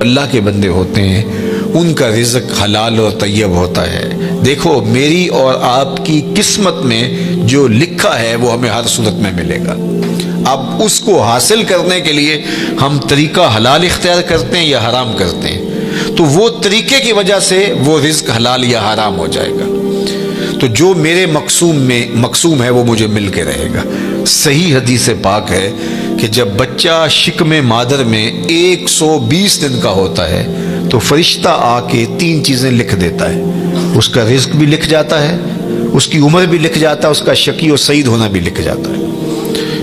اللہ کے بندے ہوتے ہیں ان کا رزق حلال اور طیب ہوتا ہے۔ دیکھو میری اور آپ کی قسمت میں جو لکھا ہے وہ ہمیں ہر صورت میں ملے گا۔ اب اس کو حاصل کرنے کے لیے ہم طریقہ حلال اختیار کرتے ہیں یا حرام کرتے ہیں، تو وہ طریقے کی وجہ سے وہ رزق حلال یا حرام ہو جائے گا۔ تو جو میرے مقسوم ہے وہ مجھے مل کے رہے گا۔ صحیح حدیث پاک ہے کہ جب بچہ شکم مادر میں 120 دن کا ہوتا ہے تو فرشتہ آ کے 3 چیزیں لکھ دیتا ہے، اس کا رزق بھی لکھ جاتا ہے، اس کی عمر بھی لکھ جاتا ہے، اس کا شقی و سعید ہونا بھی لکھ جاتا ہے۔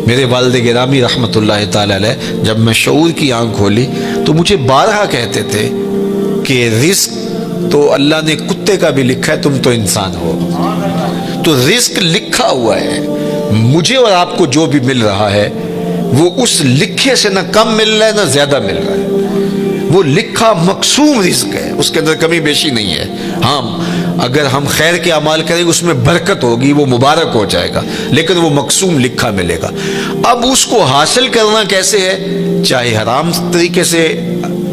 میرے والد گرامی رحمۃ اللہ تعالی علیہ جب میں شعور کی آنکھ کھولی تو مجھے بارہا کہتے تھے کہ رزق تو اللہ نے کتے کا بھی لکھا ہے، تم تو انسان ہو، تو رزق لکھا ہوا ہے۔ مجھے اور آپ کو جو بھی مل رہا ہے وہ اس لکھے سے نہ کم مل رہا ہے نہ زیادہ مل رہا ہے، وہ لکھا مقسوم رزق ہے، اس کے اندر کمی بیشی نہیں ہے۔ ہاں اگر ہم خیر کے اعمال کریں گے اس میں برکت ہوگی، وہ مبارک ہو جائے گا، لیکن وہ مقسوم لکھا ملے گا۔ اب اس کو حاصل کرنا کیسے ہے؟ چاہے حرام طریقے سے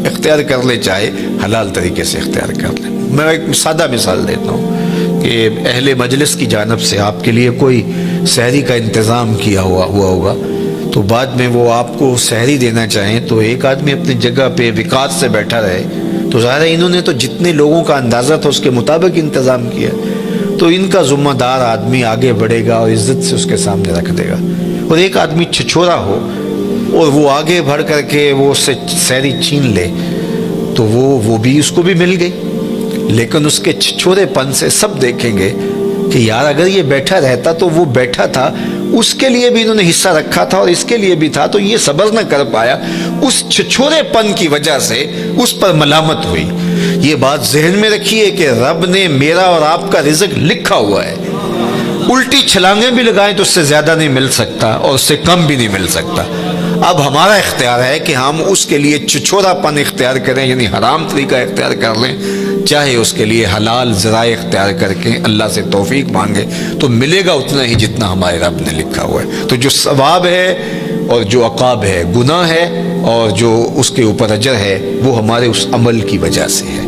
اختیار کر لے چاہے حلال طریقے سے اختیار کر لے۔ میں ایک سادہ مثال دیتا ہوں کہ اہل مجلس کی جانب سے آپ کے لیے کوئی سحری کا انتظام کیا ہوا ہوگا، تو بعد میں وہ آپ کو سحری دینا چاہیں تو ایک آدمی اپنی جگہ پہ وقار سے بیٹھا رہے، تو ظاہر ہے انہوں نے تو جتنے لوگوں کا اندازہ تھا اس کے مطابق انتظام کیا، تو ان کا ذمہ دار آدمی آگے بڑھے گا اور عزت سے اس کے سامنے رکھ دے گا۔ اور ایک آدمی چھچورا ہو اور وہ آگے بڑھ کر کے وہ اس سے سحری چھین لے تو وہ بھی اس کو بھی مل گئی، لیکن اس کے چھچورے پن سے سب دیکھیں گے کہ یار اگر یہ بیٹھا رہتا تو وہ بیٹھا تھا، اس کے لیے بھی انہوں نے حصہ رکھا تھا اور اس کے لیے بھی تھا، تو یہ صبر نہ کر پایا، اس چھچورے پن کی وجہ سے اس پر ملامت ہوئی۔ یہ بات ذہن میں رکھیے کہ رب نے میرا اور آپ کا رزق لکھا ہوا ہے، الٹی چھلانگیں بھی لگائیں تو اس سے زیادہ نہیں مل سکتا اور اس سے کم بھی نہیں مل سکتا۔ اب ہمارا اختیار ہے کہ ہم اس کے لیے چھچورا پن اختیار کریں، یعنی حرام طریقہ اختیار کر لیں، چاہے اس کے لیے حلال ذرائع اختیار کر کے اللہ سے توفیق مانگے تو ملے گا اتنا ہی جتنا ہمارے رب نے لکھا ہوا ہے۔ تو جو ثواب ہے اور جو عقاب ہے، گناہ ہے اور جو اس کے اوپر اجر ہے، وہ ہمارے اس عمل کی وجہ سے ہے۔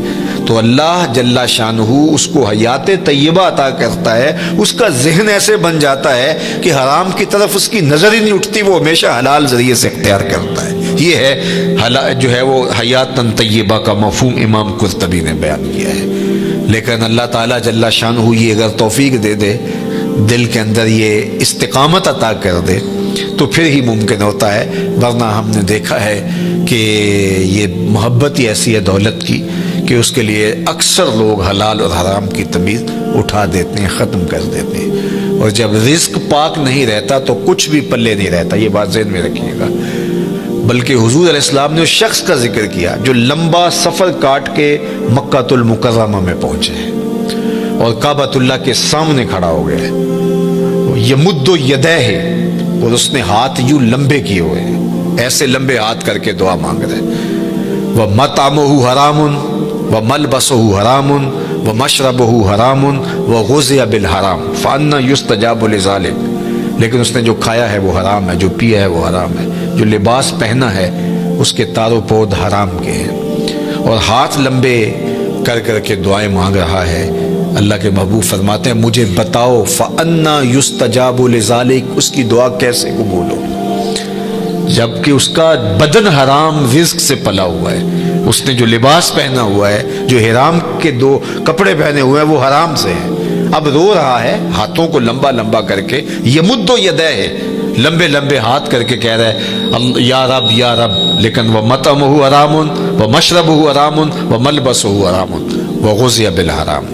تو اللہ جل شانہ اس کو حیات طیبہ عطا کرتا ہے، اس کا ذہن ایسے بن جاتا ہے کہ حرام کی طرف اس کی نظر ہی نہیں اٹھتی، وہ ہمیشہ حلال ذریعے سے اختیار کرتا ہے۔ یہ ہے جو ہے وہ حیات طیبہ کا مفہوم امام قرطبی نے بیان کیا ہے۔ لیکن اللہ تعالیٰ جل شانہ یہ اگر توفیق دے دے، دل کے اندر یہ استقامت عطا کر دے تو پھر ہی ممکن ہوتا ہے، ورنہ ہم نے دیکھا ہے کہ یہ محبت ہی ایسی ہے دولت کی کہ اس کے لیے اکثر لوگ حلال اور حرام کی تمیز اٹھا دیتے ہیں، ختم کر دیتے ہیں، اور جب رزق پاک نہیں رہتا تو کچھ بھی پلے نہیں رہتا۔ یہ بات ذہن میں رکھیے گا۔ بلکہ حضور علیہ السلام نے اس شخص کا ذکر کیا جو لمبا سفر کاٹ کے مکہ المکرمہ میں پہنچے اور کعبۃ اللہ کے سامنے کھڑا ہو گیا، یمد یدیہ، اور اس نے ہاتھ یوں لمبے کیے ہوئے ہیں، ایسے لمبے ہاتھ کر کے دعا مانگ رہے ہیں۔ وَمَطْعَمُهُ حَرَامٌ وَمَلْبَسُهُ حَرَامٌ وَمَشْرَبُهُ حَرَامٌ وَغُذِيَ بِالْحَرَامِ فَأَنَّى يُسْتَجَابُ لِذَلِكَ، لیکن اس نے جو کھایا ہے وہ حرام ہے، جو پیا ہے وہ حرام ہے، جو لباس پہنا ہے اس کے تار و پود حرام کے ہیں، اور ہاتھ لمبے کر کر کے دعائیں مانگ رہا ہے۔ اللہ کے محبوب فرماتے ہیں مجھے بتاؤ فَأَنَّى يُسْتَجَابُ لِذَلِكَ، اس کی دعا کیسے قبول ہو جبکہ اس کا بدن حرام رزق سے پلا ہوا ہے، اس نے جو لباس پہنا ہوا ہے، جو حرام کے 2 کپڑے پہنے ہوئے ہیں وہ حرام سے ہیں۔ اب رو رہا ہے ہاتھوں کو لمبا لمبا کر کے، یمد یدیہ، لمبے لمبے ہاتھ کر کے کہہ رہا ہے یا رب یا رب، لیکن وَمَطْعَمُهُ حَرَامٌ وَمَشْرَبُهُ حَرَامٌ وَمَلْبَسُهُ حَرَامٌ وَغُذِيَ بِالْحَرَامِ۔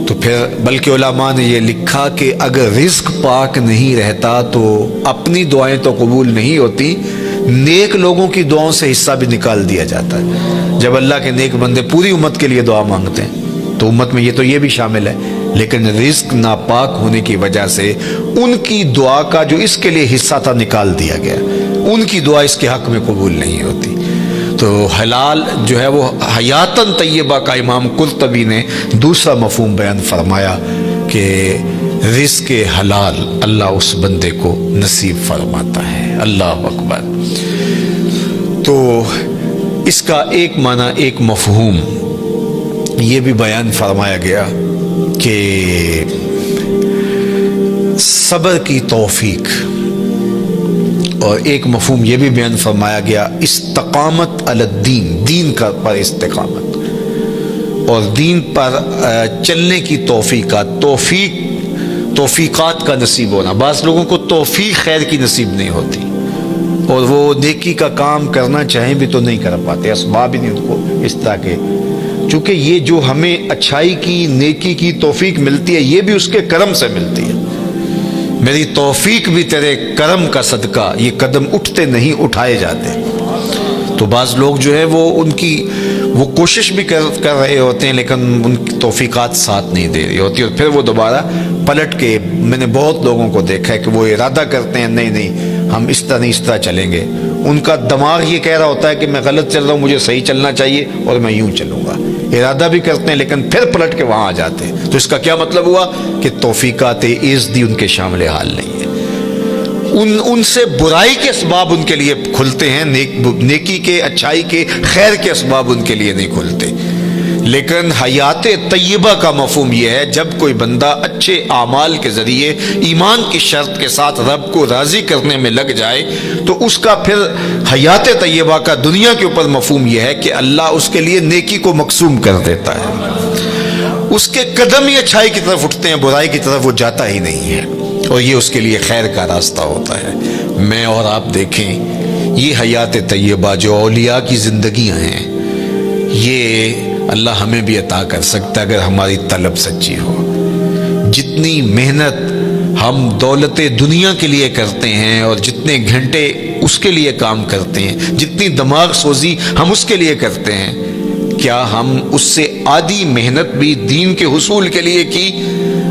تو پھر بلکہ علماء نے یہ لکھا کہ اگر رزق پاک نہیں رہتا تو اپنی دعائیں تو قبول نہیں ہوتی، نیک لوگوں کی دعاؤں سے حصہ بھی نکال دیا جاتا ہے۔ جب اللہ کے نیک بندے پوری امت کے لیے دعا مانگتے ہیں تو امت میں یہ بھی شامل ہے، لیکن رزق ناپاک ہونے کی وجہ سے ان کی دعا کا جو اس کے لیے حصہ تھا نکال دیا گیا، ان کی دعا اس کے حق میں قبول نہیں ہوتی۔ تو حلال جو ہے وہ حیاتاً طیبہ کا امام قرطبی نے دوسرا مفہوم بیان فرمایا کہ رزق حلال اللہ اس بندے کو نصیب فرماتا ہے۔ اللہ اکبر۔ تو اس کا ایک معنی، ایک مفہوم یہ بھی بیان فرمایا گیا کہ صبر کی توفیق، اور ایک مفہوم یہ بھی بیان فرمایا گیا استقامت علی الدین، دین کا پر استقامت اور دین پر چلنے کی توفیقات کا نصیب ہونا۔ بعض لوگوں کو توفیق خیر کی نصیب نہیں ہوتی اور وہ نیکی کا کام کرنا چاہیں بھی تو نہیں کر پاتے، اسباب ہی نہیں ان کو اس طرح کے، چونکہ یہ جو ہمیں اچھائی کی، نیکی کی توفیق ملتی ہے یہ بھی اس کے کرم سے ملتی ہے۔ میری توفیق بھی تیرے کرم کا صدقہ، یہ قدم اٹھتے نہیں اٹھائے جاتے۔ تو بعض لوگ جو ہے وہ کوشش بھی کر رہے ہوتے ہیں لیکن ان کی توفیقات ساتھ نہیں دے رہی ہوتی، اور پھر وہ دوبارہ پلٹ کے، میں نے بہت لوگوں کو دیکھا ہے کہ وہ ارادہ کرتے ہیں نہیں ہم اس طرح نہیں اس طرح چلیں گے، ان کا دماغ یہ کہہ رہا ہوتا ہے کہ میں غلط چل رہا ہوں، مجھے صحیح چلنا چاہیے اور میں یوں چلوں گا، ارادہ بھی کرتے ہیں لیکن پھر پلٹ کے وہاں آ جاتے ہیں۔ تو اس کا کیا مطلب ہوا کہ توفیقات عزدی ان کے شامل حال نہیں ہے، ان سے برائی کے اسباب ان کے لیے کھلتے ہیں، نیکی کے، اچھائی کے، خیر کے اسباب ان کے لیے نہیں کھلتے۔ لیکن حیات طیبہ کا مفہوم یہ ہے جب کوئی بندہ اچھے اعمال کے ذریعے ایمان کی شرط کے ساتھ رب کو راضی کرنے میں لگ جائے تو اس کا پھر حیات طیبہ کا دنیا کے اوپر مفہوم یہ ہے کہ اللہ اس کے لیے نیکی کو مقسوم کر دیتا ہے، اس کے قدم ہی اچھائی کی طرف اٹھتے ہیں، برائی کی طرف وہ جاتا ہی نہیں ہے، اور یہ اس کے لیے خیر کا راستہ ہوتا ہے۔ میں اور آپ دیکھیں یہ حیات طیبہ جو اولیاء کی زندگیاں ہیں، یہ اللہ ہمیں بھی عطا کر سکتا ہے اگر ہماری طلب سچی ہو۔ جتنی محنت ہم دولت دنیا کے لیے کرتے ہیں اور جتنے گھنٹے اس کے لیے کام کرتے ہیں، جتنی دماغ سوزی ہم اس کے لیے کرتے ہیں، کیا ہم اس سے آدھی محنت بھی دین کے حصول کے لیے کی؟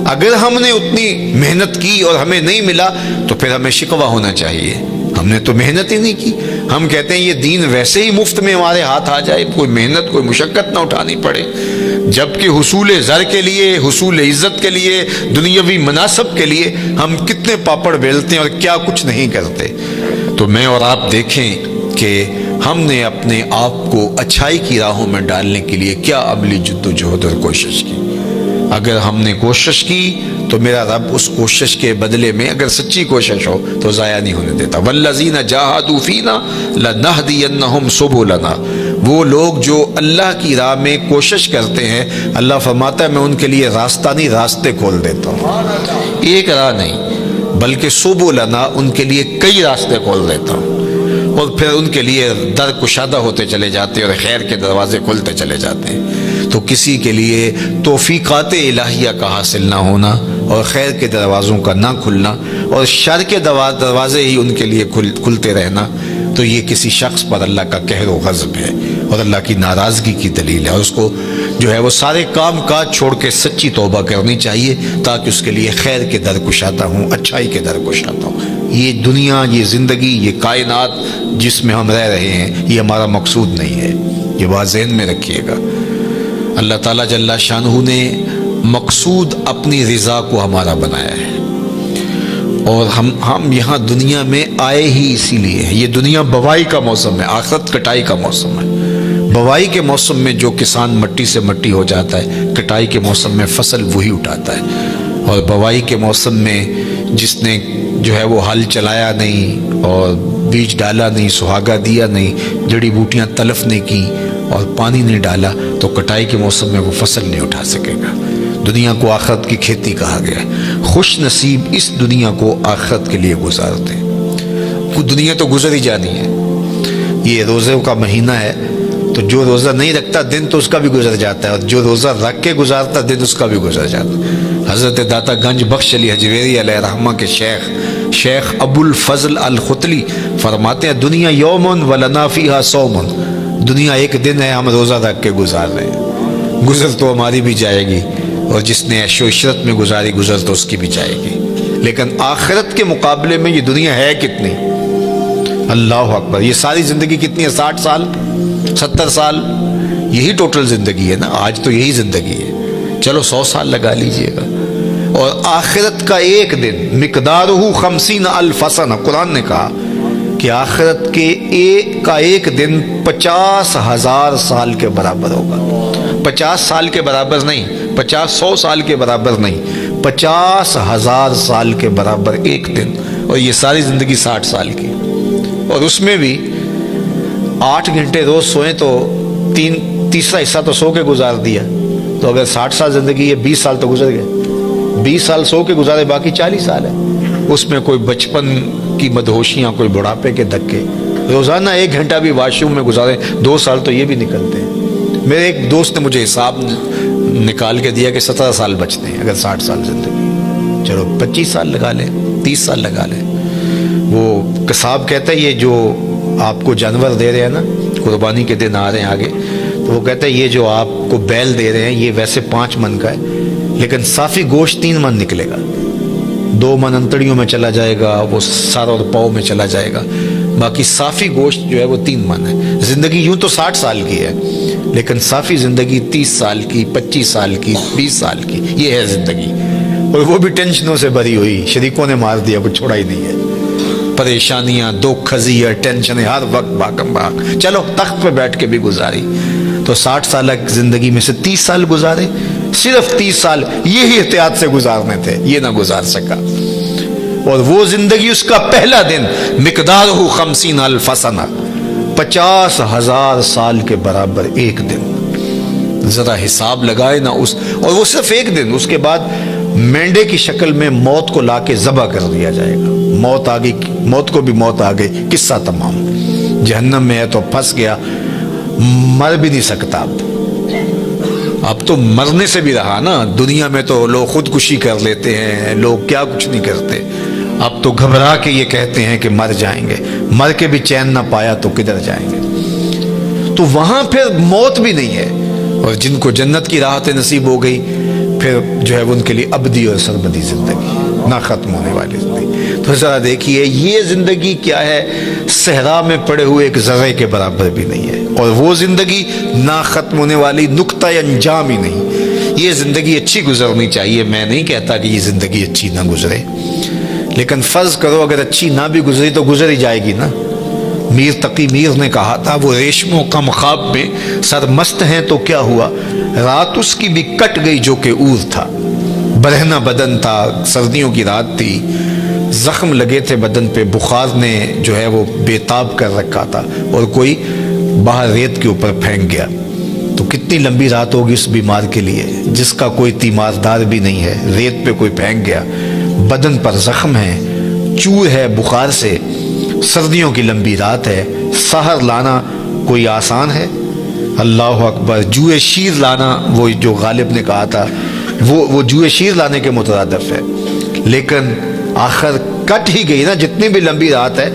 اگر ہم نے اتنی محنت کی اور ہمیں نہیں ملا تو پھر ہمیں شکوہ ہونا چاہیے، ہم نے تو محنت ہی نہیں کی۔ ہم کہتے ہیں یہ دین ویسے ہی مفت میں ہمارے ہاتھ آ جائے، کوئی محنت، کوئی مشقت نہ اٹھانی پڑے، جبکہ حصول زر کے لیے، حصول عزت کے لیے، دنیاوی مناصب کے لیے ہم کتنے پاپڑ بیلتے ہیں اور کیا کچھ نہیں کرتے۔ تو میں اور آپ دیکھیں کہ ہم نے اپنے آپ کو اچھائی کی راہوں میں ڈالنے کے لیے کیا عملی جدوجہد اور کوشش کی۔ اگر ہم نے کوشش کی تو میرا رب اس کوشش کے بدلے میں، اگر سچی کوشش ہو تو ضائع نہیں ہونے دیتا۔ والذین جاہدوا فینا لنہدینہم سبلنا، وہ لوگ جو اللہ کی راہ میں کوشش کرتے ہیں، اللہ فرماتا ہے میں ان کے لیے راستہ نہیں، راستے کھول دیتا ہوں، ایک راہ نہیں بلکہ سبلنا، ان کے لیے کئی راستے کھول دیتا ہوں، اور پھر ان کے لیے در کشادہ ہوتے چلے جاتے ہیں اور خیر کے دروازے کھلتے چلے جاتے ہیں۔ تو کسی کے لیے توفیقات الہیہ کا حاصل نہ ہونا اور خیر کے دروازوں کا نہ کھلنا اور شر کے دروازے ہی ان کے لیے کھلتے رہنا، تو یہ کسی شخص پر اللہ کا قہر و غضب ہے اور اللہ کی ناراضگی کی دلیل ہے، اور اس کو جو ہے وہ سارے کام کاج چھوڑ کے سچی توبہ کرنی چاہیے تاکہ اس کے لیے خیر کے در کشادہ ہوں، اچھائی کے در کشادہ ہوں۔ یہ دنیا، یہ زندگی، یہ کائنات جس میں ہم رہ رہے ہیں، یہ ہمارا مقصود نہیں ہے، یہ بات ذہن میں رکھیے گا۔ اللہ تعالیٰ جل شانہ نے مقصود اپنی رضا کو ہمارا بنایا ہے، اور ہم یہاں دنیا میں آئے ہی اسی لیے ہیں۔ یہ دنیا بوائی کا موسم ہے، آخرت کٹائی کا موسم ہے۔ بوائی کے موسم میں جو کسان مٹی سے مٹی ہو جاتا ہے، کٹائی کے موسم میں فصل وہی اٹھاتا ہے، اور بوائی کے موسم میں جس نے جو ہے وہ ہل چلایا نہیں اور بیج ڈالا نہیں، سہاگا دیا نہیں، جڑی بوٹیاں تلف نہیں کی اور پانی نہیں ڈالا، تو کٹائی کے موسم میں وہ فصل نہیں اٹھا سکے گا۔ دنیا کو آخرت کی کھیتی کہا گیا ہے۔ خوش نصیب اس دنیا کو آخرت کے لیے گزارتے ہیں۔ دنیا تو گزر ہی جانی ہے، یہ روزے کا مہینہ ہے، تو جو روزہ نہیں رکھتا دن تو اس کا بھی گزر جاتا ہے، اور جو روزہ رکھ کے گزارتا دن اس کا بھی گزر جاتا ہے۔ حضرت داتا گنج بخش علی حجویری علیہ رحمہ کے شیخ ابو الفضل الختلی فرماتے ہیں دنیا یومن ولنا فیہا صومن، دنیا ایک دن ہے، ہم روزہ رکھ کے گزار رہے ہیں، گزر تو ہماری بھی جائے گی، اور جس نے عیش و عشرت میں گزاری گزر تو اس کی بھی جائے گی۔ لیکن آخرت کے مقابلے میں یہ دنیا ہے کتنی؟ اللہ اکبر، یہ ساری زندگی کتنی ہے؟ 60 سال 70 سال، یہی ٹوٹل زندگی ہے نا، آج تو یہی زندگی ہے، چلو 100 سال لگا لیجئے گا۔ اور آخرت کا ایک دن مقدارہ 50,000 سنہ، قرآن نے کہا کہ آخرت کے ایک دن 50,000 سال کے برابر ہوگا. 50 سال کے برابر نہیں، 100 سال کے برابر نہیں، 50,000 سال کے برابر ایک دن. اور یہ ساری زندگی 60 سال کی، اور اس میں بھی 8 گھنٹے روز سوئیں تو تیسرا حصہ تو سو کے گزار دیا. تو اگر 60 سال زندگی ہے، 20 سال تو گزر گئے. 20 سال سو کے گزارے، باقی 40 سال ہے. اس میں کوئی بچپن کی مدہوشیاں، کوئی بڑھاپے کے دھکے. روزانہ 1 گھنٹہ بھی واش روم میں گزارے، 2 سال تو یہ بھی نکلتے ہیں. میرے ایک دوست نے مجھے حساب نکال کے دیا کہ 17 سال بچتے ہیں اگر 60 سال زندگی. چلو 25 سال لگا لیں، 30 سال لگا لیں. وہ قصاب کہتا ہے یہ جو آپ کو جانور دے رہے ہیں نا، قربانی کے دن آ رہے ہیں آگے، تو وہ کہتا ہے یہ جو آپ کو بیل دے رہے ہیں یہ ویسے 5 من کا ہے، لیکن صافی گوشت 3 من نکلے گا. 2 من انتڑیوں میں چلا جائے گا، وہ سر اور پاؤں میں چلا جائے گا، باقی صافی گوشت جو ہے وہ 3 من ہے. زندگی یوں تو 60 سال کی ہے، لیکن صافی زندگی 30 سال کی، 25 سال کی، 20 سال کی، یہ ہے زندگی. اور وہ بھی ٹینشنوں سے بھری ہوئی، شریکوں نے مار دیا، کچھ چھوڑا ہی نہیں ہے. پریشانیاں، دکھ، خزیاں، ٹینشنیں، ہر وقت بھاگم بھاگ. چلو تخت پہ بیٹھ کے بھی گزاری. تو 60 سال زندگی میں سے 30 سال گزارے، صرف 30 سال یہی احتیاط سے گزارنے تھے، یہ نہ گزار سکا. اور وہ زندگی، اس کا پہلا دن مقدارہ 50,000 سنہ، 50,000 سال کے برابر ایک دن. ذرا حساب لگائے نا اس، اور وہ صرف ایک دن. اس کے بعد مینڈے کی شکل میں موت کو لا کے ذبح کر دیا جائے گا. موت آ گئی، موت کو بھی موت آ گئی، قصہ تمام. جہنم میں ہے تو پھنس گیا، مر بھی نہیں سکتا. اب تو مرنے سے بھی رہا نا. دنیا میں تو لوگ خودکشی کر لیتے ہیں، لوگ کیا کچھ نہیں کرتے. اب تو گھبرا کے یہ کہتے ہیں کہ مر جائیں گے. مر کے بھی چین نہ پایا تو کدھر جائیں گے. تو وہاں پھر موت بھی نہیں ہے. اور جن کو جنت کی راحت نصیب ہو گئی، پھر جو ہے ان کے لیے ابدی اور سرمدی زندگی، نہ ختم ہونے والی زندگی. تو ذرا دیکھیے یہ زندگی کیا ہے، صحرا میں پڑے ہوئے ایک ذرے کے برابر بھی نہیں ہے. اور وہ زندگی نہ ختم ہونے والی، نقطہ انجام ہی نہیں. یہ زندگی اچھی گزرنی چاہیے. میں نہیں کہتا کہ یہ زندگی اچھی نہ گزرے، لیکن فرض کرو اگر اچھی نہ بھی گزری تو گزر ہی جائے گی نا. میر تقی میر نے کہا تھا، وہ ریشموں کم خواب میں سرمست ہیں تو کیا ہوا، رات اس کی بھی کٹ گئی جو کہ اور تھا. برہنہ بدن تھا، سردیوں کی رات تھی، زخم لگے تھے بدن پہ، بخار نے جو ہے وہ بےتاب کر رکھا تھا، اور کوئی باہر ریت کے اوپر پھینک گیا. تو کتنی لمبی رات ہوگی اس بیمار کے لیے جس کا کوئی تیماردار بھی نہیں ہے. ریت پہ کوئی پھینک گیا، بدن پر زخم ہے، چور ہے بخار سے، سردیوں کی لمبی رات ہے. سحر لانا کوئی آسان ہے؟ اللہ اکبر. جوئے شیر لانا، وہ جو غالب نے کہا تھا، وہ جوئے شیر لانے کے مترادف ہے. لیکن آخر کٹ ہی گئی نا. جتنی بھی لمبی رات ہے،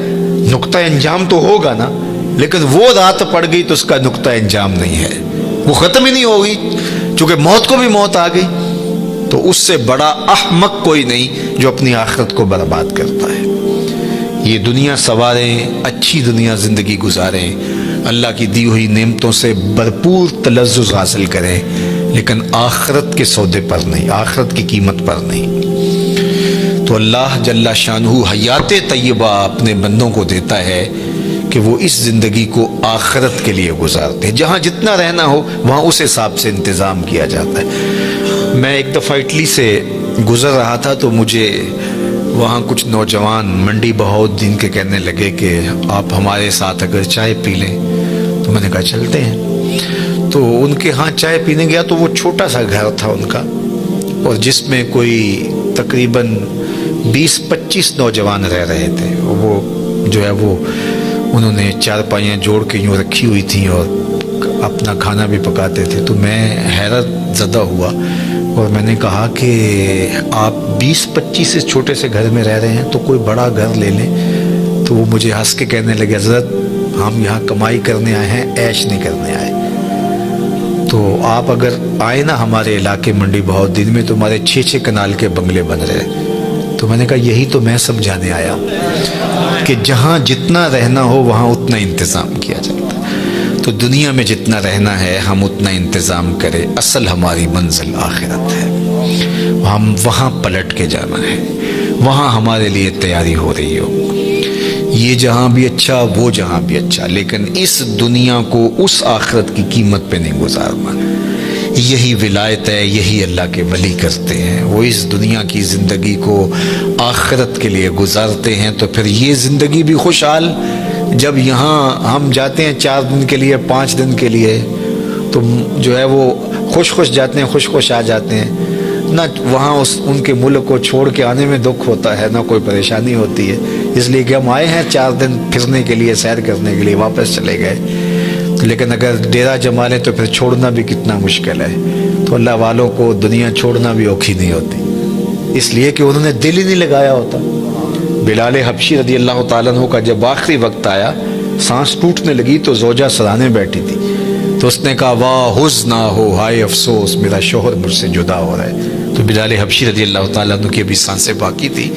نقطہ انجام تو ہوگا نا. لیکن وہ رات پڑ گئی تو اس کا نقطہ انجام نہیں ہے، وہ ختم ہی نہیں ہوگی، چونکہ موت کو بھی موت آ گئی. تو اس سے بڑا احمق کوئی نہیں جو اپنی آخرت کو برباد کرتا ہے. یہ دنیا سواریں، اچھی دنیا زندگی گزاریں، اللہ کی دی ہوئی نعمتوں سے بھرپور تلذذ حاصل کریں، لیکن آخرت کے سودے پر نہیں، آخرت کی قیمت پر نہیں. تو اللہ جل شانہ حیات طیبہ اپنے بندوں کو دیتا ہے کہ وہ اس زندگی کو آخرت کے لیے گزارتے ہیں. جہاں جتنا رہنا ہو وہاں اس حساب سے انتظام کیا جاتا ہے. میں ایک دفعہ اٹلی سے گزر رہا تھا تو مجھے وہاں کچھ نوجوان منڈی بہاؤالدین کے کہنے لگے کہ آپ ہمارے ساتھ اگر چائے پی لیں. تو میں نے کہا چلتے ہیں. تو ان کے ہاں چائے پینے گیا تو وہ چھوٹا سا گھر تھا ان کا، اور جس میں کوئی تقریباً 20-25 نوجوان رہ رہے تھے. وہ جو ہے وہ انہوں نے چارپائیاں جوڑ کے یوں رکھی ہوئی تھیں اور اپنا کھانا بھی پکاتے تھے. تو میں حیرت زدہ ہوا اور میں نے کہا کہ آپ 20-25 اس چھوٹے سے گھر میں رہ رہے ہیں تو کوئی بڑا گھر لے لیں. تو وہ مجھے ہنس کے کہنے لگے حضرت ہم یہاں کمائی کرنے آئے ہیں، عیش نہیں کرنے آئے. تو آپ اگر آئے نا ہمارے علاقے منڈی بہاؤالدین میں تو ہمارے 6 کنال کے بنگلے بن رہے. تو میں نے کہا یہی تو میں سمجھانے آیا کہ جہاں جتنا رہنا ہو وہاں اتنا انتظام کیا جاتا ہے. تو دنیا میں جتنا رہنا ہے ہم اتنا انتظام کریں. اصل ہماری منزل آخرت ہے، ہم وہاں پلٹ کے جانا ہے، وہاں ہمارے لیے تیاری ہو رہی ہو. یہ جہاں بھی اچھا وہ جہاں بھی اچھا، لیکن اس دنیا کو اس آخرت کی قیمت پہ نہیں گزارنا۔ یہی ولایت ہے، یہی اللہ کے ولی کرتے ہیں، وہ اس دنیا کی زندگی کو آخرت کے لیے گزارتے ہیں۔ تو پھر یہ زندگی بھی خوشحال، جب یہاں ہم جاتے ہیں 4 دن کے لیے 5 دن کے لیے تو جو ہے وہ خوش جاتے ہیں، خوش آ جاتے ہیں، نہ وہاں ان کے ملک کو چھوڑ کے آنے میں دکھ ہوتا ہے، نہ کوئی پریشانی ہوتی ہے، اس لیے کہ ہم آئے ہیں 4 دن پھرنے کے لیے، سیر کرنے کے لیے، واپس چلے گئے۔ لیکن اگر ڈیرا جما لیں تو پھر چھوڑنا بھی کتنا مشکل ہے۔ تو اللہ والوں کو دنیا چھوڑنا بھی اوکھی نہیں ہوتی، اس لیے کہ انہوں نے دل ہی نہیں لگایا ہوتا۔ بلال حبشی رضی اللہ تعالیٰ عنہ کا جب آخری وقت آیا، سانس ٹوٹنے لگی تو زوجہ سرانے بیٹھی تھی، تو اس نے کہا واہ حزن ہو، ہائے افسوس، میرا شوہر مجھ سے جدا ہو رہا ہے۔ تو بلال حبشی رضی اللہ تعالیٰ عنہ کی ابھی سانسیں باقی تھی،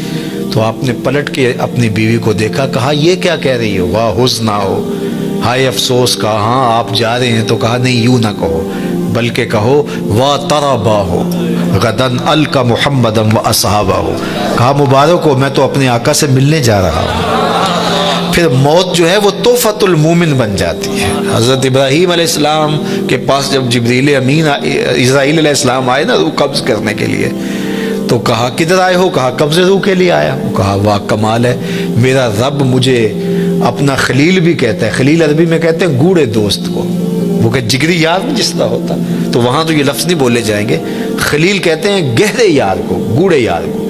تو آپ نے پلٹ کے اپنی بیوی کو دیکھا، کہا یہ کیا کہہ رہی ہو، واہ حزن ہو، ہائے افسوس۔ کہا ہاں آپ جا رہے ہیں، تو کہا نہیں یوں نہ کہو، بلکہ کہو وا تربا ہو غدن القا محمدم و اصحابہ ہو۔ کہا مبارک ہو، میں تو اپنے آقا سے ملنے جا رہا ہوں۔ پھر موت جو ہے وہ تحفۃ المومن بن جاتی ہے۔ حضرت ابراہیم علیہ السلام کے پاس جب جبریل امین اسرائیل علیہ السلام آئے نا روح قبض کرنے کے لیے، تو کہا کدھر آئے ہو؟ کہا قبض روح کے لیے آیا ہوں۔ کہا واہ کمال ہے، میرا رب مجھے اپنا خلیل بھی کہتا ہے۔ خلیل عربی میں کہتے ہیں گوڑے دوست کو، وہ کہ جگری یار جس طرح ہوتا، تو وہاں تو یہ لفظ نہیں بولے جائیں گے، خلیل کہتے ہیں گہرے یار کو، گوڑے یار کو۔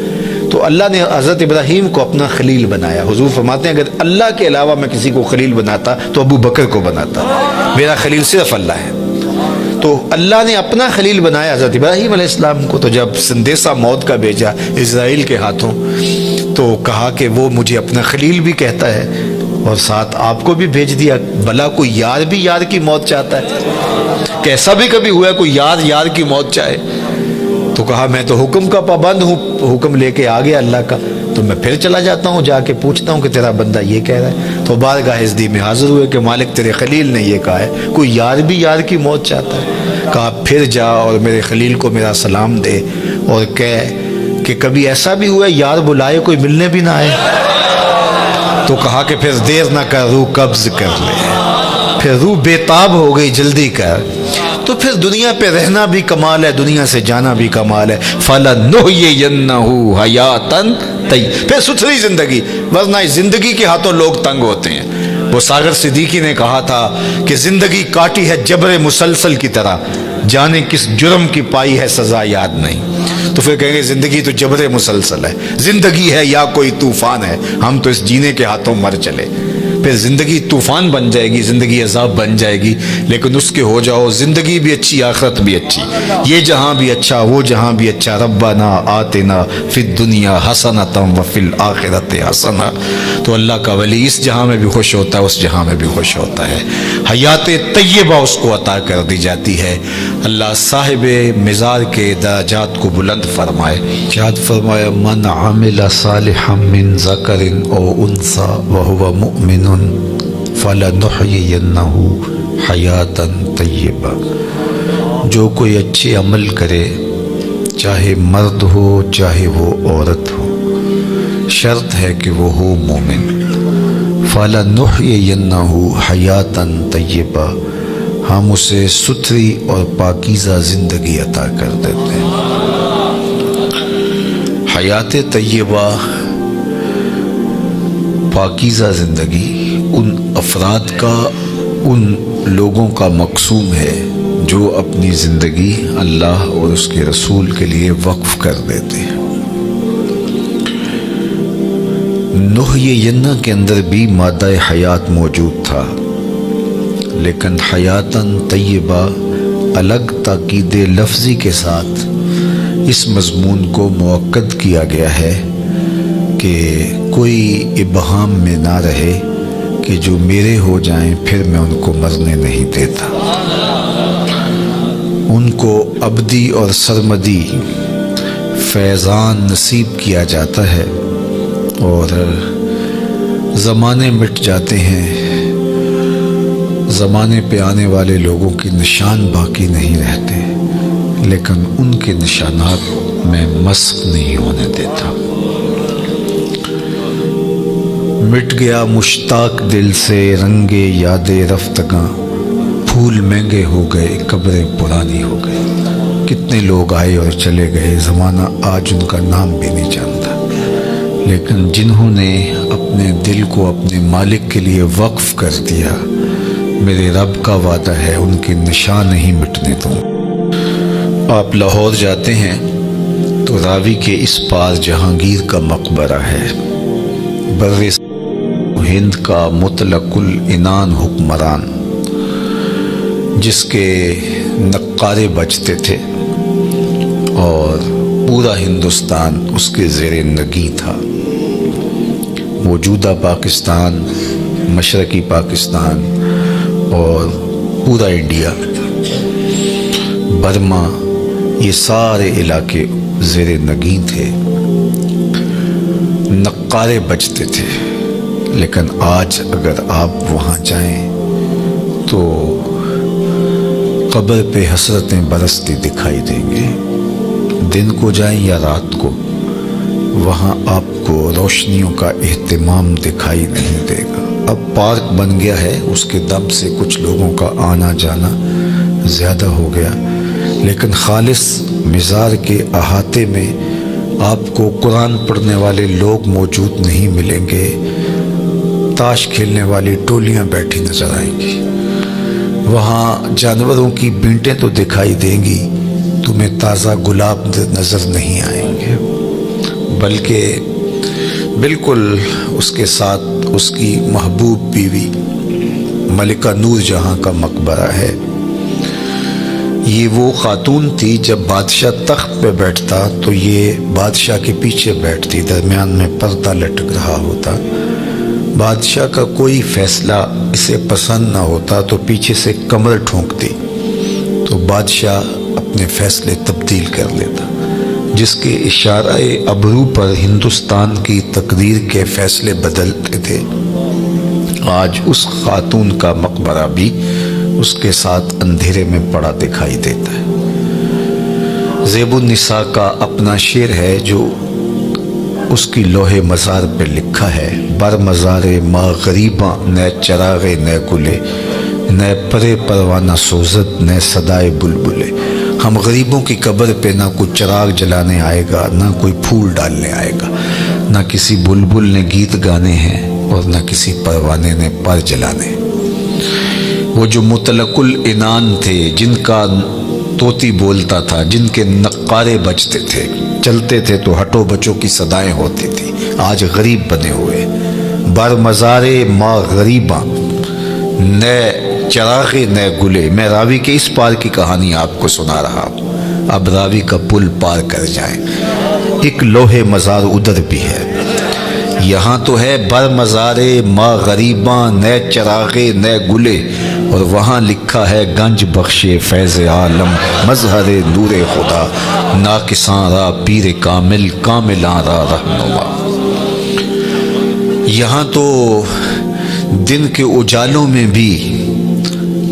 تو اللہ نے حضرت ابراہیم کو اپنا خلیل بنایا۔ حضور فرماتے ہیں اگر اللہ کے علاوہ میں کسی کو خلیل بناتا تو ابو بکر کو بناتا، میرا خلیل صرف اللہ ہے۔ تو اللہ نے اپنا خلیل بنایا حضرت ابراہیم علیہ السلام کو۔ تو جب سندیسہ موت کا بھیجا اسرائیل کے ہاتھوں، تو کہا کہ وہ مجھے اپنا خلیل بھی کہتا ہے اور ساتھ آپ کو بھی بھیج دیا۔ بھلا کوئی یار بھی یار کی موت چاہتا ہے؟ کیسا بھی کبھی ہوا ہے کوئی یار کی موت چاہے؟ تو کہا میں تو حکم کا پابند ہوں، حکم لے کے آ گیا اللہ کا، تو میں پھر چلا جاتا ہوں، جا کے پوچھتا ہوں کہ تیرا بندہ یہ کہہ رہا ہے۔ تو بارگاہ عزدی میں حاضر ہوئے کہ مالک تیرے خلیل نے یہ کہا ہے، کوئی یار بھی یار کی موت چاہتا ہے؟ کہا پھر جا اور میرے خلیل کو میرا سلام دے اور کہہ کہ کبھی ایسا بھی ہوا ہے یار بلائے کوئی ملنے بھی نہ آئے؟ تو کہا کہ پھر دیر نہ کر، روح قبض کر لے۔ پھر روح بے تاب ہو گئی، جلدی کر۔ تو پھر دنیا پہ رہنا بھی کمال ہے، دنیا سے جانا بھی کمال ہے۔ فَلَنُحْيِيَنَّهُ حَيَاتًا طَيِّبَةً، پھر ستھری زندگی، ورنہ اس زندگی کے ہاتھوں لوگ تنگ ہوتے ہیں۔ وہ ساغر صدیقی نے کہا تھا کہ زندگی کاٹی ہے جبر مسلسل کی طرح، جانے کس جرم کی پائی ہے سزا یاد نہیں۔ تو پھر کہیں گے زندگی تو جبر مسلسل ہے، زندگی ہے یا کوئی طوفان ہے، ہم تو اس جینے کے ہاتھوں مر چلے۔ پھر زندگی طوفان بن جائے گی، زندگی عذاب بن جائے گی، لیکن اس کے ہو جاؤ زندگی بھی اچھی، آخرت بھی اچھی، یہ جہاں بھی اچھا وہ جہاں بھی اچھا۔ ربنا آتنا فی الدنیا حسنۃ وفی الآخرۃ حسنہ۔ تو اللہ کا ولی اس جہاں میں بھی خوش ہوتا ہے، اس جہاں میں بھی خوش ہوتا ہے، حیات طیبہ اس کو عطا کر دی جاتی ہے۔ اللہ صاحب مزار کے درجات کو بلند فرمائے۔ ارشاد فرمایا من عمل صالحا من ذکر او انثی وہو مؤمن فَلَنُحْيِيَنَّهُ حَيَاتًا طَيِّبَةً، جو کوئی اچھے عمل کرے، چاہے مرد ہو چاہے وہ عورت ہو، شرط ہے کہ وہ ہو مومن۔ فَلَنُحْيِيَنَّهُ حَيَاتًا طَيِّبَةً، ہم اسے ستھری اور پاکیزہ زندگی عطا کر دیتے ہیں۔ حیات طیبہ، پاکیزہ زندگی ان افراد کا، ان لوگوں کا مقصوم ہے جو اپنی زندگی اللہ اور اس کے رسول کے لیے وقف کر دیتے ہیں۔ نحیینہ کے اندر بھی مادہ حیات موجود تھا، لیکن حیاتاً طیبہ الگ تاکید لفظی کے ساتھ اس مضمون کو مؤکد کیا گیا ہے کہ کوئی ابہام میں نہ رہے کہ جو میرے ہو جائیں پھر میں ان کو مرنے نہیں دیتا۔ ان کو ابدی اور سرمدی فیضان نصیب کیا جاتا ہے اور زمانے مٹ جاتے ہیں، زمانے پہ آنے والے لوگوں کی نشان باقی نہیں رہتے، لیکن ان کے نشانات میں مسخ نہیں ہونے دیتا۔ مٹ گیا مشتاق دل سے رنگ یاد رفتگاں، پھول مہنگے ہو گئے قبریں پرانی ہو گئی۔ کتنے لوگ آئے اور چلے گئے، زمانہ آج ان کا نام بھی نہیں جانتا، لیکن جنہوں نے اپنے دل کو اپنے مالک کے لیے وقف کر دیا، میرے رب کا وعدہ ہے ان کے نشان نہیں مٹنے دوں۔ آپ لاہور جاتے ہیں تو راوی کے اس پار جہانگیر کا مقبرہ ہے، بر ہند کا مطلق العنان حکمران، جس کے نقارے بجتے تھے اور پورا ہندوستان اس کے زیر نگیں تھا۔ موجودہ پاکستان، مشرقی پاکستان اور پورا انڈیا، برما، یہ سارے علاقے زیر نگیں تھے، نقارے بجتے تھے۔ لیکن آج اگر آپ وہاں جائیں تو قبر پہ حسرتیں برستی دکھائی دیں گے۔ دن کو جائیں یا رات کو، وہاں آپ کو روشنیوں کا اہتمام دکھائی نہیں دے گا۔ اب پارک بن گیا ہے، اس کے دم سے کچھ لوگوں کا آنا جانا زیادہ ہو گیا، لیکن خالص مزار کے احاطے میں آپ کو قرآن پڑھنے والے لوگ موجود نہیں ملیں گے، تاش کھیلنے والی ٹولیاں بیٹھی نظر آئیں گی۔ وہاں جانوروں کی بینٹیں تو دکھائی دیں گی، تمہیں تازہ گلاب نظر نہیں آئیں گے، بلکہ بالکل اس کے ساتھ اس کی محبوب بیوی ملکہ نور جہاں کا مقبرہ ہے۔ یہ وہ خاتون تھی، جب بادشاہ تخت پہ بیٹھتا تو یہ بادشاہ کے پیچھے بیٹھتی، درمیان میں پردہ لٹک رہا ہوتا۔ بادشاہ کا کوئی فیصلہ اسے پسند نہ ہوتا تو پیچھے سے کمر ٹھونکتی تو بادشاہ اپنے فیصلے تبدیل کر لیتا، جس کے اشارہ ابرو پر ہندوستان کی تقدیر کے فیصلے بدلتے تھے۔ آج اس خاتون کا مقبرہ بھی اس کے ساتھ اندھیرے میں پڑا دکھائی دیتا ہے۔ زیب النساء کا اپنا شعر ہے جو اس کی لوح مزار پہ لکھا ہے، بر مزار ما غریباں نہ چراغ نہ گلے، نہ پرے پروانہ سوزد نہ صدائے بلبلے۔ ہم غریبوں کی قبر پہ نہ کوئی چراغ جلانے آئے گا، نہ کوئی پھول ڈالنے آئے گا، نہ کسی بلبل نے گیت گانے ہیں اور نہ کسی پروانے نے پر جلانے۔ وہ جو مطلق العنان تھے، جن کا طوطی بولتا تھا، جن کے نقارے بجتے تھے، چلتے تھے تو ہٹو بچوں کی صدائیں ہوتی تھی، آج غریب بنے ہوئے۔ بر مزارے ما غریباں نہ چراغے نہ گلے۔ میں راوی کے اس پار کی کہانی آپ کو سنا رہا ہوں، اب راوی کا پل پار کر جائیں۔ ایک لوح مزار ادھر بھی ہے، یہاں تو ہے بر مزارے ما غریباں نہ چراغے نہ گلے، اور وہاں لکھا ہے گنج بخش فیض عالم مظہر نور خدا، ناقصاں را پیر کامل کاملاں را رہنما۔ یہاں تو دن کے اجالوں میں بھی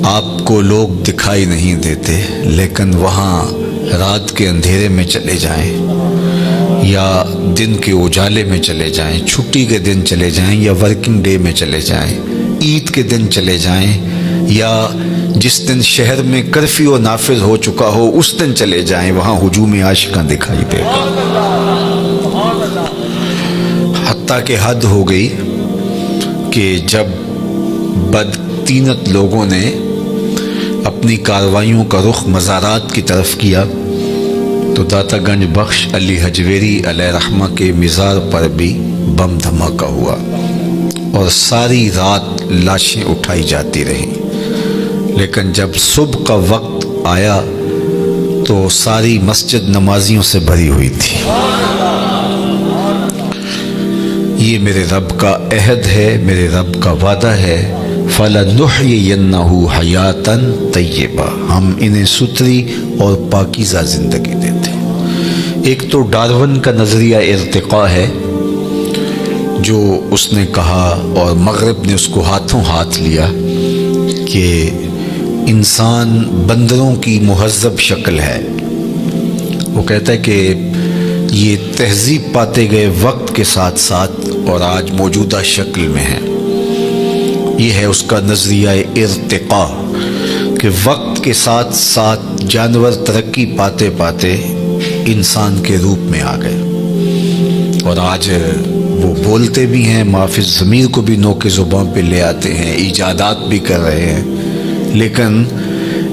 آپ کو لوگ دکھائی نہیں دیتے، لیکن وہاں رات کے اندھیرے میں چلے جائیں یا دن کے اجالے میں چلے جائیں، چھٹی کے دن چلے جائیں یا ورکنگ ڈے میں چلے جائیں، عید کے دن چلے جائیں یا جس دن شہر میں کرفیو نافذ ہو چکا ہو اس دن چلے جائیں، وہاں ہجوم عاشقاں دکھائی دے گا۔ حتیٰ کہ حد ہو گئی کہ جب بدطینت لوگوں نے اپنی کارروائیوں کا رخ مزارات کی طرف کیا تو داتا گنج بخش علی حجویری علیہ رحمہ کے مزار پر بھی بم دھماکہ ہوا اور ساری رات لاشیں اٹھائی جاتی رہیں، لیکن جب صبح کا وقت آیا تو ساری مسجد نمازیوں سے بھری ہوئی تھی۔ یہ میرے رب کا عہد ہے، میرے رب کا وعدہ ہے، فَلَنُحْيِيَنَّهُ حَيَاتًا طَيِّبَةً، ہم انہیں ستھری اور پاکیزہ زندگی دیتے ہیں۔ ایک تو ڈارون کا نظریہ ارتقاء ہے جو اس نے کہا اور مغرب نے اس کو ہاتھوں ہاتھ لیا کہ انسان بندروں کی مہذب شکل ہے۔ وہ کہتا ہے کہ یہ تہذیب پاتے گئے وقت کے ساتھ ساتھ اور آج موجودہ شکل میں ہے۔ یہ ہے اس کا نظریہ ارتقاء کہ وقت کے ساتھ ساتھ جانور ترقی پاتے پاتے انسان کے روپ میں آ گئے، اور آج وہ بولتے بھی ہیں، محافظ ضمیر کو بھی نوک زبان پہ لے آتے ہیں، ایجادات بھی کر رہے ہیں، لیکن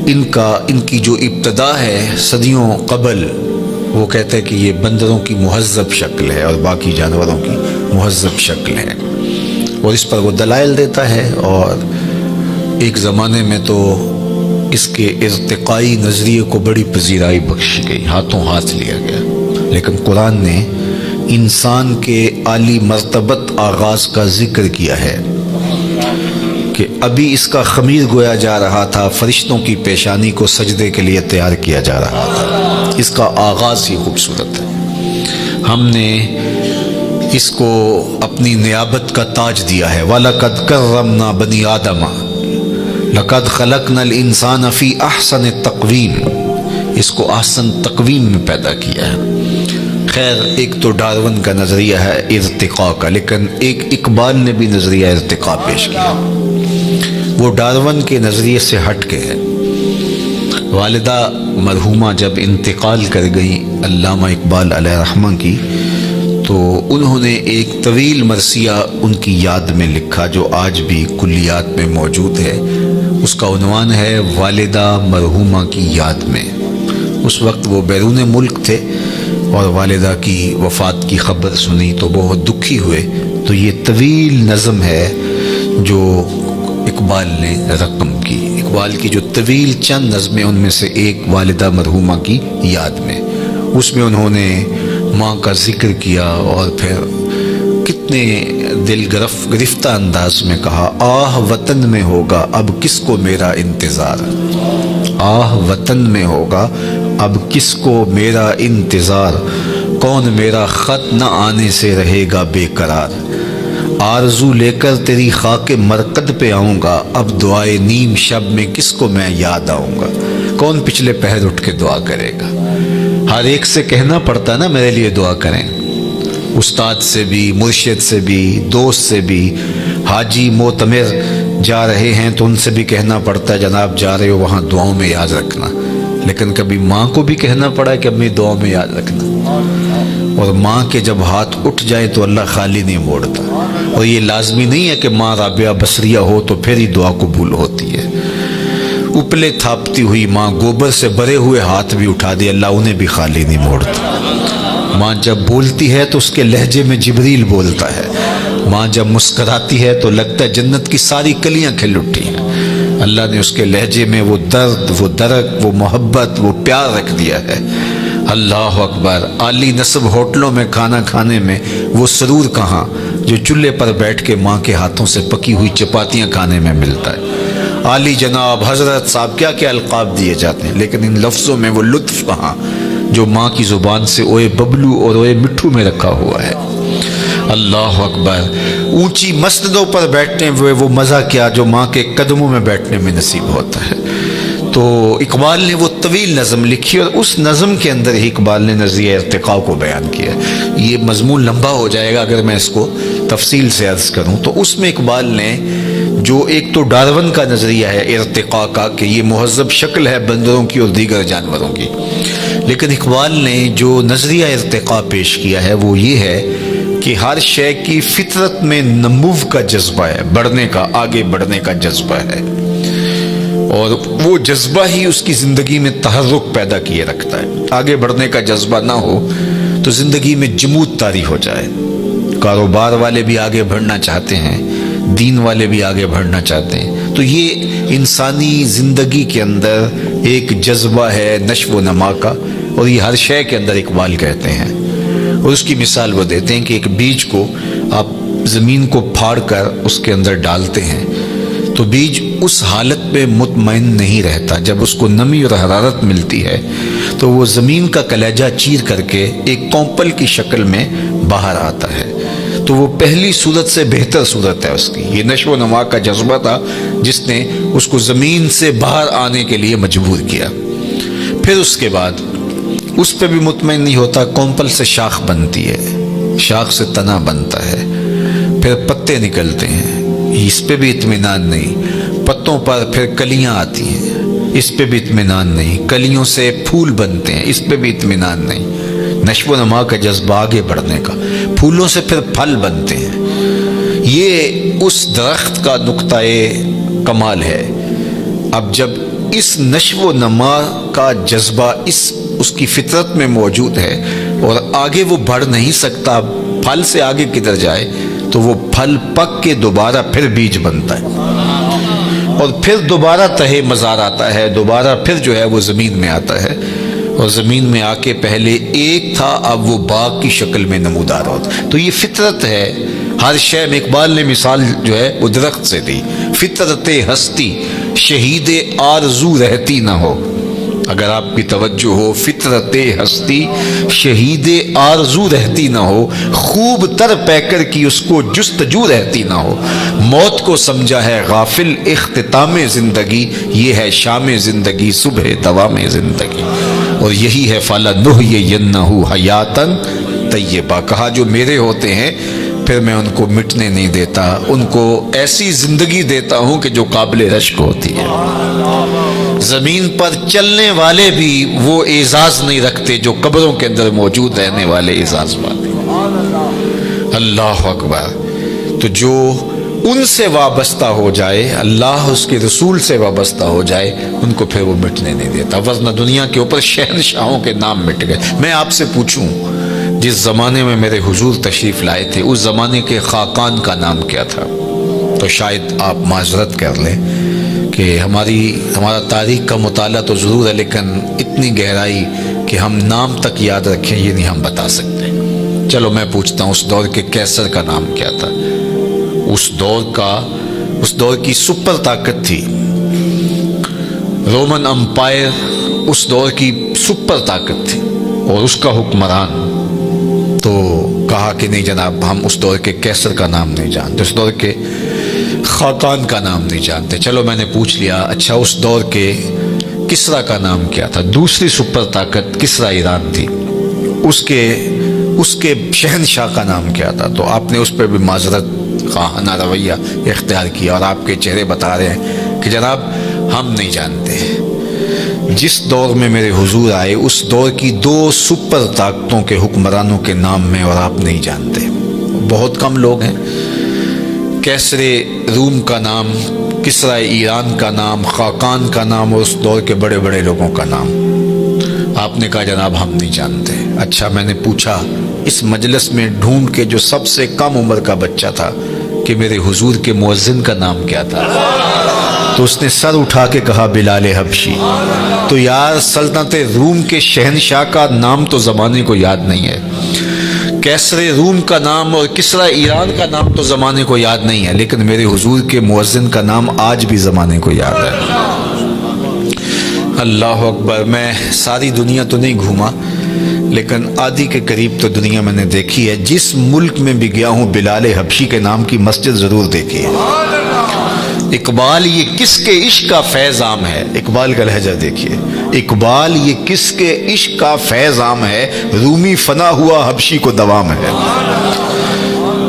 ان کی جو ابتدا ہے صدیوں قبل، وہ کہتے ہیں کہ یہ بندروں کی مہذب شکل ہے اور باقی جانوروں کی مہذب شکل ہے، اور اس پر وہ دلائل دیتا ہے۔ اور ایک زمانے میں تو اس کے ارتقائی نظریے کو بڑی پذیرائی بخشی گئی، ہاتھوں ہاتھ لیا گیا، لیکن قرآن نے انسان کے عالی مرتبت آغاز کا ذکر کیا ہے کہ ابھی اس کا خمیر گویا جا رہا تھا، فرشتوں کی پیشانی کو سجدے کے لیے تیار کیا جا رہا تھا۔ اس کا آغاز ہی خوبصورت ہے۔ ہم نے اس کو اپنی نیابت کا تاج دیا ہے، وَلَقَدْ كَرَّمْنَا بَنِي آدَمَ لَقَدْ خَلَقْنَا الْإِنسَانَ فِي أَحْسَنِ تَقْوِيمٍ، اس کو احسن تقویم میں پیدا کیا ہے۔ خیر، ایک تو ڈارون کا نظریہ ہے ارتقاء کا، لیکن ایک اقبال نے بھی نظریہ ارتقاء پیش کیا، وہ ڈارون کے نظریے سے ہٹ کے ہے۔ والدہ مرحومہ جب انتقال کر گئیں علامہ اقبال علیہ رحمہ کی، تو انہوں نے ایک طویل مرثیہ ان کی یاد میں لکھا جو آج بھی کلیات میں موجود ہے۔ اس کا عنوان ہے والدہ مرحومہ کی یاد میں۔ اس وقت وہ بیرون ملک تھے اور والدہ کی وفات کی خبر سنی تو بہت دکھی ہوئے، تو یہ طویل نظم ہے جو اقبال نے رقم کی۔ اقبال کی جو طویل چند نظمیں، ان میں سے ایک والدہ مرحومہ کی یاد میں، اس میں انہوں نے ماں کا ذکر کیا اور پھر کتنے دل گرفتہ انداز میں کہا، آہ وطن میں ہوگا اب کس کو میرا انتظار، آہ وطن میں ہوگا اب کس کو میرا انتظار، کون میرا خط نہ آنے سے رہے گا بے قرار، آرزو لے کر تیری خاک مرقد پہ آؤں گا، اب دعائے نیم شب میں کس کو میں یاد آؤں گا، کون پچھلے پہر اٹھ کے دعا کرے گا۔ ہر ایک سے کہنا پڑتا نا میرے لیے دعا کریں، استاد سے بھی، مرشد سے بھی، دوست سے بھی۔ حاجی معتمر جا رہے ہیں تو ان سے بھی کہنا پڑتا ہے جناب جا رہے ہو وہاں دعاؤں میں یاد رکھنا، لیکن کبھی ماں کو بھی کہنا پڑا کہ اپنی دعاؤں میں یاد رکھنا، اور ماں کے جب ہاتھ اٹھ جائے تو اللہ خالی نہیں موڑتا، اور یہ لازمی نہیں ہے کہ ماں رابعہ بصریہ ہو تو پھر ہی دعا قبول ہوتی ہے۔ اپلے تھاپتی ہوئی ماں گوبر سے بھرے ہوئے ہاتھ بھی اٹھا دے، اللہ انہیں بھی خالی نہیں موڑتا۔ ماں جب بولتی ہے تو اس کے لہجے میں جبریل بولتا ہے، ماں جب مسکراتی ہے تو لگتا ہے جنت کی ساری کلیاں کھل اٹھی ہیں، اللہ نے اس کے لہجے میں وہ درد، وہ درک، وہ محبت، وہ پیار رکھ دیا ہے۔ اللہ اکبر۔ عالی نصب ہوٹلوں میں کھانا کھانے میں وہ سرور کہاں جو چولہے پر بیٹھ کے ماں کے ہاتھوں سے پکی ہوئی چپاتیاں کھانے میں ملتا ہے۔ عالی جناب، حضرت صاحب، کیا کیا القاب دیے جاتے ہیں، لیکن ان لفظوں میں وہ لطف کہاں جو ماں کی زبان سے اوئے ببلو اور اوئے مٹھو میں رکھا ہوا ہے۔ اللہ اکبر۔ اونچی مسندوں پر بیٹھنے ہوئے وہ مزہ کیا جو ماں کے قدموں میں بیٹھنے میں نصیب ہوتا ہے۔ تو اقبال نے وہ طویل نظم لکھی اور اس نظم کے اندر ہی اقبال نے نظریہ ارتقاء کو بیان کیا۔ یہ مضمون لمبا ہو جائے گا اگر میں اس کو تفصیل سے عرض کروں، تو اس میں اقبال نے جو ایک تو ڈارون کا نظریہ ہے ارتقاء کا کہ یہ مہذب شکل ہے بندروں کی اور دیگر جانوروں کی، لیکن اقبال نے جو نظریہ ارتقاء پیش کیا ہے وہ یہ ہے کہ ہر شے کی فطرت میں نمو کا جذبہ ہے، بڑھنے کا، آگے بڑھنے کا جذبہ ہے، اور وہ جذبہ ہی اس کی زندگی میں تحرک پیدا کیے رکھتا ہے۔ آگے بڑھنے کا جذبہ نہ ہو تو زندگی میں جمود طاری ہو جائے۔ کاروبار والے بھی آگے بڑھنا چاہتے ہیں، دین والے بھی آگے بڑھنا چاہتے ہیں، تو یہ انسانی زندگی کے اندر ایک جذبہ ہے نشو و نما کا، اور یہ ہر شے کے اندر اقبال کہتے ہیں۔ اور اس کی مثال وہ دیتے ہیں کہ ایک بیج کو آپ زمین کو پھاڑ کر اس کے اندر ڈالتے ہیں تو بیج اس حالت میں مطمئن نہیں رہتا، جب اس کو نمی اور حرارت ملتی ہے تو وہ زمین کا کلیجہ چیر کر کے ایک کونپل کی شکل میں باہر آتا ہے، تو وہ پہلی صورت سے بہتر صورت ہے اس کی۔ یہ نشو و نما کا جذبہ تھا جس نے اس کو زمین سے باہر آنے کے لیے مجبور کیا۔ پھر اس کے بعد اس پہ بھی مطمئن نہیں ہوتا، کونپل سے شاخ بنتی ہے، شاخ سے تنا بنتا ہے، پھر پتے نکلتے ہیں، اس پہ بھی اطمینان نہیں، پتوں پر پھر کلیاں آتی ہیں، اس پہ بھی اطمینان نہیں، کلیوں سے پھول بنتے ہیں، اس پہ بھی اطمینان نہیں، نشو و نما کا جذبہ آگے بڑھنے کا، پھولوں سے پھر پھل بنتے ہیں۔ یہ اس درخت کا نقطۂ کمال ہے۔ اب جب اس نشو و نما کا جذبہ اس کی فطرت میں موجود ہے اور آگے وہ بڑھ نہیں سکتا، پھل سے آگے کدھر جائے، تو وہ پھل پک کے دوبارہ پھر بیج بنتا ہے اور پھر دوبارہ تہے مزار آتا ہے، دوبارہ پھر جو ہے وہ زمین میں آتا ہے، اور زمین میں آ کے پہلے ایک تھا، اب وہ باغ کی شکل میں نمودار ہوتا ہے۔ تو یہ فطرت ہے۔ ہر شے میں اقبال نے مثال جو ہے وہ درخت سے دی، فطرت ہستی شہید آرزو رہتی نہ ہو۔ اگر آپ کی توجہ ہو، فطرت ہستی شہید آرزو رہتی نہ ہو، خوب تر پیکر کی اس کو جستجو رہتی نہ ہو، موت کو سمجھا ہے غافل اختتام زندگی، یہ ہے شام زندگی صبح دوام زندگی، اور یہی ہے فَلَنُحْيِيَنَّهُ حَيَاتًا طیبہ۔ کہا جو میرے ہوتے ہیں پھر میں ان کو مٹنے نہیں دیتا، ان کو ایسی زندگی دیتا ہوں کہ جو قابل رشک ہوتی ہے۔ زمین پر چلنے والے بھی وہ اعزاز نہیں رکھتے جو قبروں کے اندر موجود رہنے والے اعزاز والے۔ اللہ اکبر۔ تو جو ان سے وابستہ ہو جائے، اللہ اس کے رسول سے وابستہ ہو جائے، ان کو پھر وہ مٹنے نہیں دیتا، ورنہ دنیا کے اوپر شہنشاہوں کے نام مٹ گئے۔ میں آپ سے پوچھوں، جس زمانے میں میرے حضور تشریف لائے تھے، اس زمانے کے خاقان کا نام کیا تھا؟ تو شاید آپ معذرت کر لیں کہ ہمارا تاریخ کا مطالعہ تو ضرور ہے، لیکن اتنی گہرائی کہ ہم نام تک یاد رکھیں یہ نہیں ہم بتا سکتے۔ چلو میں پوچھتا ہوں، اس دور کے کیسر کا نام کیا تھا؟ اس دور کی سپر طاقت تھی رومن امپائر، اس دور کی سپر طاقت تھی اور اس کا حکمران۔ تو کہا کہ نہیں جناب، ہم اس دور کے کیسر کا نام نہیں جانتے، اس دور کے خاقان کا نام نہیں جانتے۔ چلو میں نے پوچھ لیا، اچھا اس دور کے کسرا کا نام کیا تھا؟ دوسری سپر طاقت کسرا ایران تھی، اس کے شہنشاہ کا نام کیا تھا؟ تو آپ نے اس پہ بھی معذرت خواہانہ رویہ اختیار کیا، اور آپ کے چہرے بتا رہے ہیں کہ جناب ہم نہیں جانتے۔ جس دور میں میرے حضور آئے، اس دور کی دو سپر طاقتوں کے حکمرانوں کے نام میں اور آپ نہیں جانتے۔ بہت کم لوگ ہیں۔ کیسر روم کا نام، کسرا ایران کا نام، خاقان کا نام، اور اس دور کے بڑے بڑے لوگوں کا نام آپ نے کہا جناب ہم نہیں جانتے۔ اچھا میں نے پوچھا اس مجلس میں ڈھونڈ کے جو سب سے کم عمر کا بچہ تھا کہ میرے حضور کے مؤذن کا نام کیا تھا؟ تو اس نے سر اٹھا کے کہا بلال حبشی۔ تو یار سلطنت روم کے شہنشاہ کا نام تو زمانے کو یاد نہیں ہے، کیسر روم کا نام اور کسرا ایران کا نام تو زمانے کو یاد نہیں ہے، لیکن میرے حضور کے مؤذن کا نام آج بھی زمانے کو یاد ہے۔ اللہ اکبر۔ میں ساری دنیا تو نہیں گھوما، لیکن آدھی کے قریب تو دنیا میں نے دیکھی ہے۔ جس ملک میں بھی گیا ہوں بلال حبشی کے نام کی مسجد ضرور دیکھی ہے۔ اقبال یہ کس کے عشق کا فیض عام ہے، اقبال کا لہجہ دیکھیے، اقبال یہ کس کے عشق کا فیض عام ہے، رومی فنا ہوا حبشی کو دوام ہے۔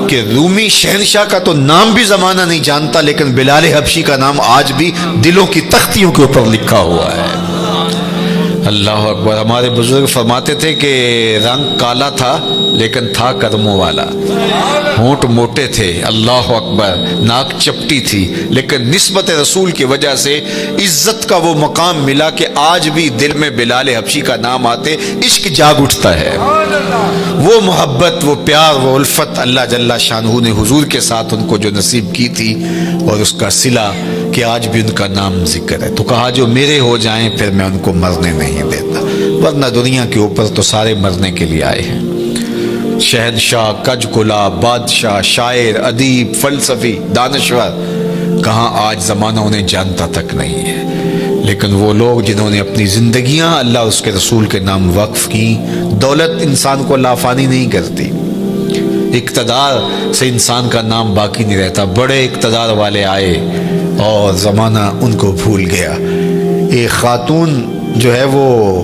کہ رومی شہنشاہ کا تو نام بھی زمانہ نہیں جانتا، لیکن بلال حبشی کا نام آج بھی دلوں کی تختیوں کے اوپر لکھا ہوا ہے۔ اللہ اکبر۔ ہمارے بزرگ فرماتے تھے کہ رنگ کالا تھا لیکن تھا کرموں والا، ہونٹ موٹے تھے، اللہ اکبر، ناک چپٹی تھی، لیکن نسبت رسول کی وجہ سے عزت کا وہ مقام ملا کہ آج بھی دل میں بلال حبشی کا نام آتے عشق جاگ اٹھتا ہے۔ وہ محبت، وہ پیار، وہ الفت اللہ جل شانہ نے حضور کے ساتھ ان کو جو نصیب کی تھی، اور اس کا صلہ کہ آج بھی ان کا نام ذکر ہے۔ تو کہا جو میرے ہو جائیں پھر میں ان کو مرنے نہیں دیتا، ورنہ دنیا کے اوپر تو سارے مرنے کے لیے آئے ہیں۔ شہنشاہ، کج کلا، بادشاہ، شاعر، ادیب، فلسفی، دانشور، کہاں آج زمانہ انہیں جانتا تک نہیں ہے، لیکن وہ لوگ جنہوں نے اپنی زندگیاں اللہ اور اس کے رسول کے نام وقف کی۔ دولت انسان کو لافانی نہیں کرتی، اقتدار سے انسان کا نام باقی نہیں رہتا۔ بڑے اقتدار والے آئے اور زمانہ ان کو بھول گیا۔ ایک خاتون جو ہے وہ